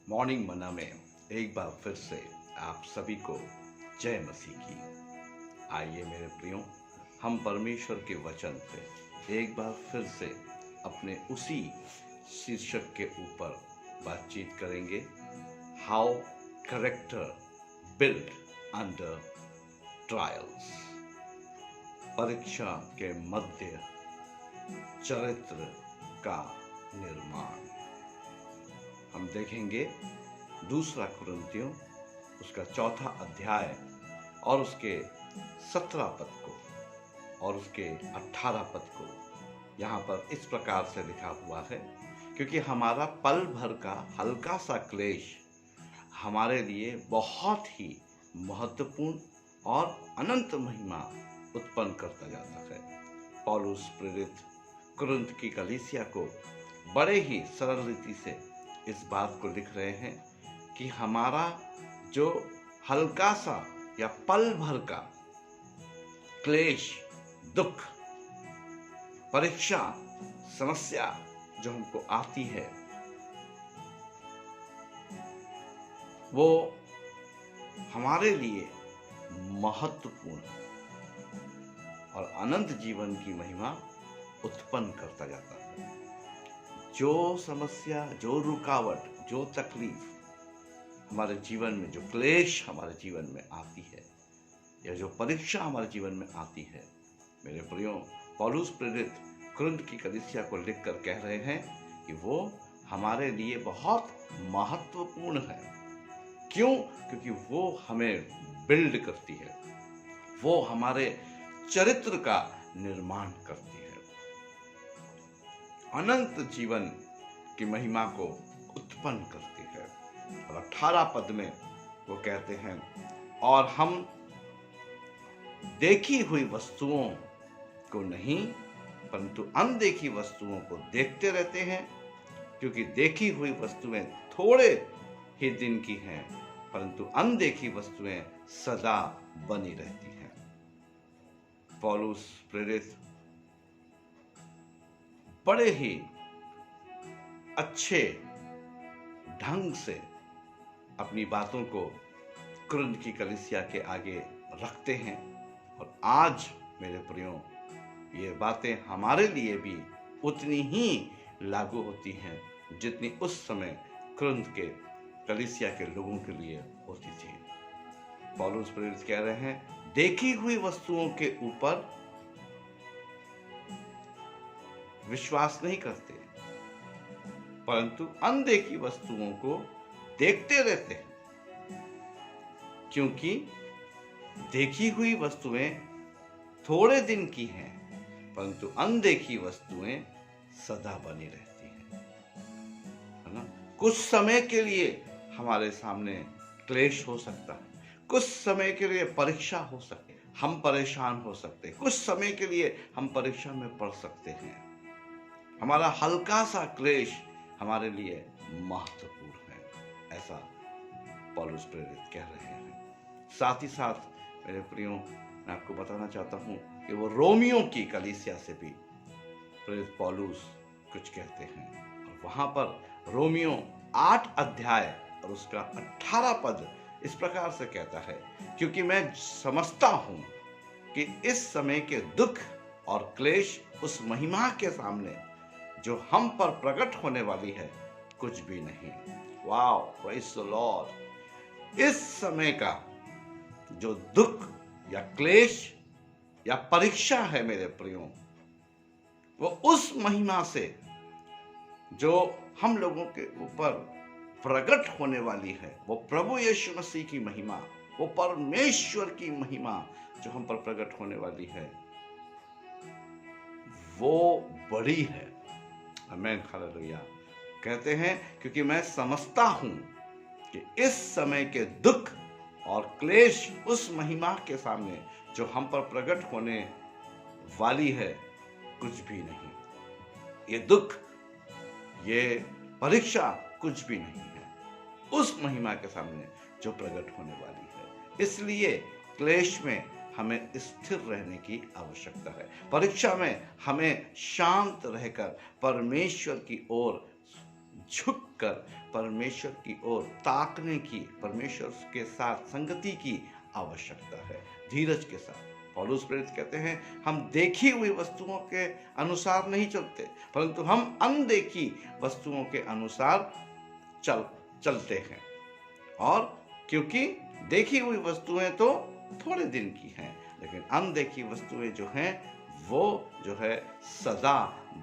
Morning मना में एक बार फिर से आप सभी को जय मसीह की। आइए मेरे प्रियो, हम परमेश्वर के वचन से एक बार फिर से अपने उसी शीर्षक के ऊपर बातचीत करेंगे। How character build under trials. परीक्षा के मध्य चरित्र का निर्माण। हम देखेंगे दूसरा कुरिन्थियों उसका 4 अध्याय और उसके 17 पद को और उसके 18 पद को। यहाँ पर इस प्रकार से लिखा हुआ है, क्योंकि हमारा पल भर का हल्का सा क्लेश हमारे लिए बहुत ही महत्वपूर्ण और अनंत महिमा उत्पन्न करता जाता है। पौलुस प्रेरित कुरिन्थ की कलीसिया को बड़े ही सरल रीति से इस बात को लिख रहे हैं कि हमारा जो हल्का सा या पल भर का क्लेश, दुख, परीक्षा, समस्या जो हमको आती है, वो हमारे लिए महत्वपूर्ण और अनंत जीवन की महिमा उत्पन्न करता जाता है। जो समस्या, जो रुकावट, जो तकलीफ हमारे जीवन में, जो क्लेश हमारे जीवन में आती है या जो परीक्षा हमारे जीवन में आती है, मेरे प्रियो, पौलुस प्रेरित कुरिन्थ की कलीसिया को लिखकर कह रहे हैं कि वो हमारे लिए बहुत महत्वपूर्ण है। क्यों? क्योंकि वो हमें बिल्ड करती है, वो हमारे चरित्र का निर्माण करती है, अनंत जीवन की महिमा को उत्पन्न करती है। और 18 पद में वो कहते हैं, और हम देखी हुई वस्तुओं को नहीं परंतु अनदेखी वस्तुओं को देखते रहते हैं, क्योंकि देखी हुई वस्तुएं थोड़े ही दिन की हैं परंतु अनदेखी वस्तुएं सदा बनी रहती हैं। पौलुस प्रेरित बड़े ही अच्छे ढंग से अपनी बातों को कुरिन्थ की कलीसिया के आगे रखते हैं। और आज मेरे प्रियो, ये बातें हमारे लिए भी उतनी ही लागू होती हैं जितनी उस समय कुरिन्थ के कलीसिया के लोगों के लिए होती थी। पौलुस प्रेरित कह रहे हैं, देखी हुई वस्तुओं के ऊपर विश्वास नहीं करते परंतु अनदेखी वस्तुओं को देखते रहते हैं, क्योंकि देखी हुई वस्तुएं थोड़े दिन की हैं परंतु अनदेखी वस्तुएं सदा बनी रहती हैं, है ना। कुछ समय के लिए हमारे सामने क्लेश हो सकता है, कुछ समय के लिए परीक्षा हो सकती है, हम परेशान हो सकते हैं, कुछ समय के लिए हम परीक्षा में पड़ सकते हैं। हमारा हल्का सा क्लेश हमारे लिए महत्वपूर्ण है, ऐसा पौलुस प्रेरित कह रहे हैं। साथ ही साथ मेरे प्रियो, मैं आपको बताना चाहता हूं कि वो रोमियो की कलीसिया से भी प्रेरित पौलुस कुछ कहते हैं। और वहां पर रोमियो 8 अध्याय और उसका 18 पद इस प्रकार से कहता है, क्योंकि मैं समझता हूं कि इस समय के दुख और क्लेश उस महिमा के सामने जो हम पर प्रकट होने वाली है कुछ भी नहीं। Wow, praise the Lord. इस समय का जो दुख या क्लेश या परीक्षा है मेरे प्रियो, वो उस महिमा से जो हम लोगों के ऊपर प्रकट होने वाली है, वो प्रभु यीशु मसीह की महिमा, वो परमेश्वर की महिमा जो हम पर प्रकट होने वाली है, वो बड़ी है। आमीन, हालेलुया। कहते हैं, क्योंकि मैं समझता हूं कि इस समय के दुख और क्लेश उस महिमा के सामने जो हम पर प्रकट होने वाली है कुछ भी नहीं। ये दुख, ये परीक्षा कुछ भी नहीं है उस महिमा के सामने जो प्रकट होने वाली है। इसलिए क्लेश में हमें स्थिर रहने की आवश्यकता है। परीक्षा में हमें शांत रहकर परमेश्वर की ओर झुककर परमेश्वर की ओर ताकने की, परमेश्वर के साथ संगति की आवश्यकता है, धीरज के साथ। पौलुस प्रेरित कहते हैं, हम देखी हुई वस्तुओं के अनुसार नहीं चलते, परंतु हम अनदेखी वस्तुओं के अनुसार चलते हैं। और क्योंकि देखी हुई वस्तुएं तो थोड़े दिन की हैं, लेकिन अनदेखी वस्तुएं जो हैं वो जो है सदा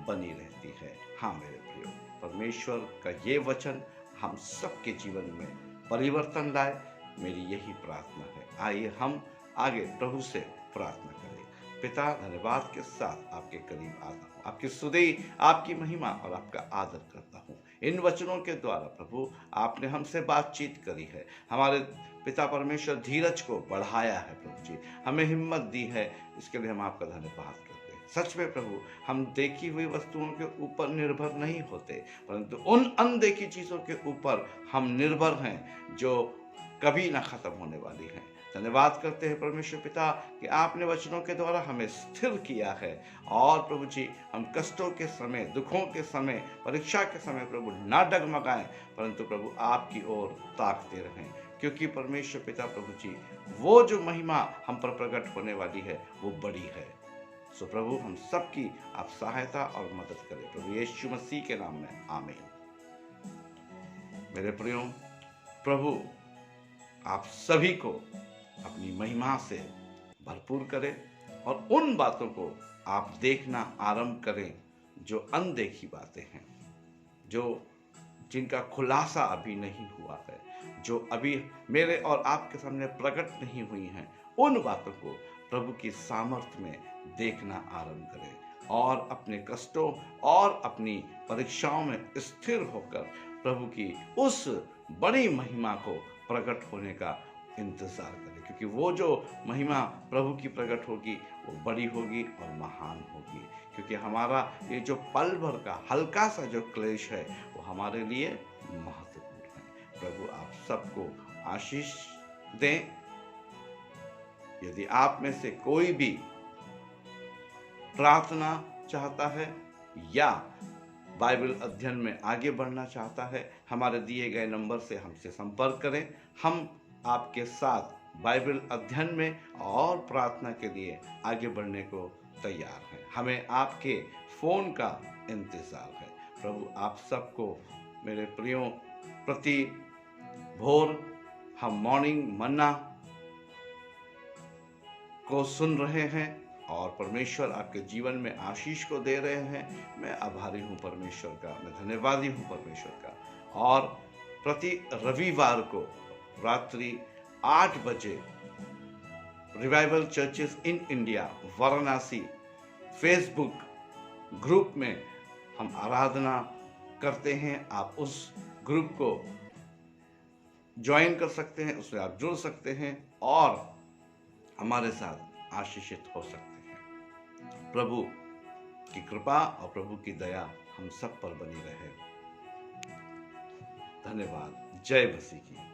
बनी रहती है। हाँ मेरे प्रियो, परमेश्वर का ये वचन हम सबके जीवन में परिवर्तन लाए, मेरी यही प्रार्थना है। आइए हम आगे प्रभु से प्रार्थना करें। पिता, धन्यवाद के साथ आपके करीब आता हूँ, आपकी स्तुति, आपकी महिमा और आपका आदर करता हूँ। इन वचनों के द्वारा प्रभु आपने हमसे बातचीत करी है, हमारे पिता परमेश्वर धीरज को बढ़ाया है प्रभु जी, हमें हिम्मत दी है, इसके लिए हम आपका धन्यवाद करते हैं। सच में प्रभु, हम देखी हुई वस्तुओं के ऊपर निर्भर नहीं होते, परंतु उन अनदेखी चीज़ों के ऊपर हम निर्भर हैं जो कभी ना खत्म होने वाली हैं। धन्यवाद करते हैं परमेश्वर पिता कि आपने वचनों के द्वारा हमें स्थिर किया है, और प्रभु जी हम कष्टों के समय, दुखों के समय, परीक्षा के समय प्रभु ना डगमगाएं, परंतु प्रभु आपकी ओर ताकते रहें, क्योंकि परमेश्वर पिता प्रभु जी वो जो महिमा हम पर प्रकट होने वाली है वो बड़ी है। सो प्रभु हम सबकी आप सहायता और मदद करें प्रभु यीशु मसीह के नाम में, आमीन। मेरे प्रियो, प्रभु आप सभी को अपनी महिमा से भरपूर करें और उन बातों को आप देखना आरंभ करें जो अनदेखी बातें हैं, जिनका खुलासा अभी नहीं हुआ है, जो अभी मेरे और आपके सामने प्रकट नहीं हुई हैं। उन बातों को प्रभु की सामर्थ्य में देखना आरंभ करें और अपने कष्टों और अपनी परीक्षाओं में स्थिर होकर प्रभु की उस बड़ी महिमा को प्रकट होने का इंतजार करें, क्योंकि वो जो महिमा प्रभु की प्रकट होगी वो बड़ी होगी और महान होगी। क्योंकि हमारा ये जो पल भर का हल्का सा जो क्लेश है वो हमारे लिए महत्वपूर्ण है। प्रभु आप सबको आशीष दें। यदि आप में से कोई भी प्रार्थना चाहता है या बाइबल अध्ययन में आगे बढ़ना चाहता है, हमारे दिए गए नंबर से हमसे संपर्क करें। हम आपके साथ बाइबल अध्ययन में और प्रार्थना के लिए आगे बढ़ने को तैयार हैं। हमें आपके फ़ोन का इंतज़ार है। प्रभु आप सबको, मेरे प्रियो, प्रति भोर हम मॉर्निंग मन्ना को सुन रहे हैं और परमेश्वर आपके जीवन में आशीष को दे रहे हैं। मैं आभारी हूँ परमेश्वर का, मैं धन्यवादी हूँ परमेश्वर का। और प्रति रविवार को रात्रि 8 बजे revival churches in India Varanasi Facebook group में हम आराधना करते हैं। आप उस ग्रुप को ज्वाइन कर सकते हैं, उसमें आप जुड़ सकते हैं और हमारे साथ आशीषित हो सकते हैं। प्रभु की कृपा और प्रभु की दया हम सब पर बनी रहे। धन्यवाद। जय मसीह की।